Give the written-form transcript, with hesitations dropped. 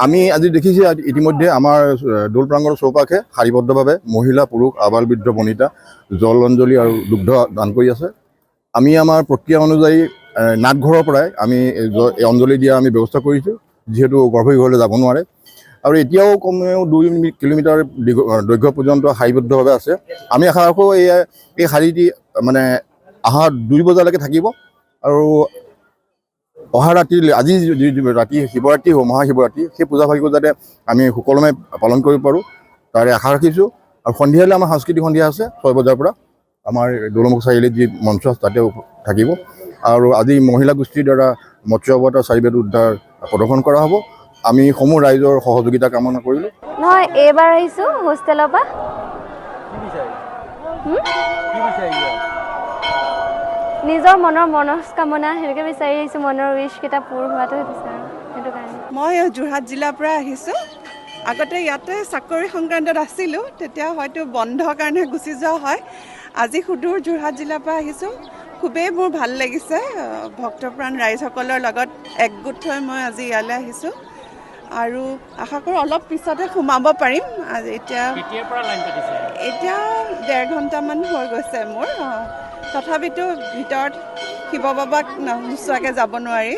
আমি আজি দেখিছোঁ ইতিমধ্যে আমাৰ দৌল প্ৰাংগণৰ চৌপাশে শাৰীবদ্ধভাৱে মহিলা পুৰুষ আবাল বৃদ্ধ বনিতা জল অঞ্জলি আৰু দুগ্ধ দান কৰি আছে। আমি আমাৰ প্ৰক্ৰিয়া অনুযায়ী নাটঘৰৰ পৰাই আমি অঞ্জলি দিয়া আমি ব্যৱস্থা কৰিছোঁ, যিহেতু গৰ্ভগৃহলৈ যাব নোৱাৰে। আৰু এতিয়াও কমেও 2 কিলোমিটাৰ দৈৰ্ঘ্য পৰ্যন্ত শাৰীবদ্ধভাৱে আছে। আমি আশা ৰাখোঁ এই শাৰীটি মানে অহা 2 বজালৈকে থাকিব আৰু অহা ৰাতিলৈ আজি ৰাতি শিৱৰাত্ৰি মহাশিৱৰাত্ৰি সেই পূজা ভাগিব যাতে আমি সুকলমে পালন কৰিব পাৰোঁ তাৰে আশা ৰাখিছোঁ। আৰু সন্ধিয়ালৈ আমাৰ সাংস্কৃতিক সন্ধিয়া আছে 6 বজাৰ পৰা আমাৰ দৌলমুখ চাৰিআলিত যি মঞ্চ আছে তাতে থাকিব। আৰু আজি মহিলা গোষ্ঠীৰ দ্বাৰা মৎস্য অৱতাৰ 4 বেদ উদ্ধাৰ প্ৰদৰ্শন কৰা হ'ব। আমি সমূহ ৰাইজৰ সহযোগিতা কামনা কৰিলোঁ। নহয়, এইবাৰ আহিছোঁ হোষ্টেলৰ পৰা। নিজৰ মনৰ মনস্কামনা সেনেকৈ বিচাৰি আহিছোঁ, মনৰ উইচকেইটা পূৰ হোৱাটো বিচাৰোঁ, সেইটো কাৰণে। মই যোৰহাট জিলাৰ পৰা আহিছোঁ। আগতে ইয়াতে চাকৰি সংক্ৰান্তত আছিলোঁ, তেতিয়া হয়তো বন্ধৰ কাৰণে গুচি যোৱা হয়। আজি সুদূৰ যোৰহাট জিলাৰ পৰা আহিছোঁ। খুবেই মোৰ ভাল লাগিছে, ভক্তপ্ৰাণ ৰাইজসকলৰ লগত একগোট হৈ মই আজি ইয়ালৈ আহিছোঁ আৰু আশা কৰোঁ অলপ পিছতে সোমাব পাৰিম। এতিয়া 1.5 ঘণ্টামান হৈ গৈছে মোৰ। তথাপিতো ভিতৰত শিৱ বাবাক নোচোৱাকৈ যাব নোৱাৰি।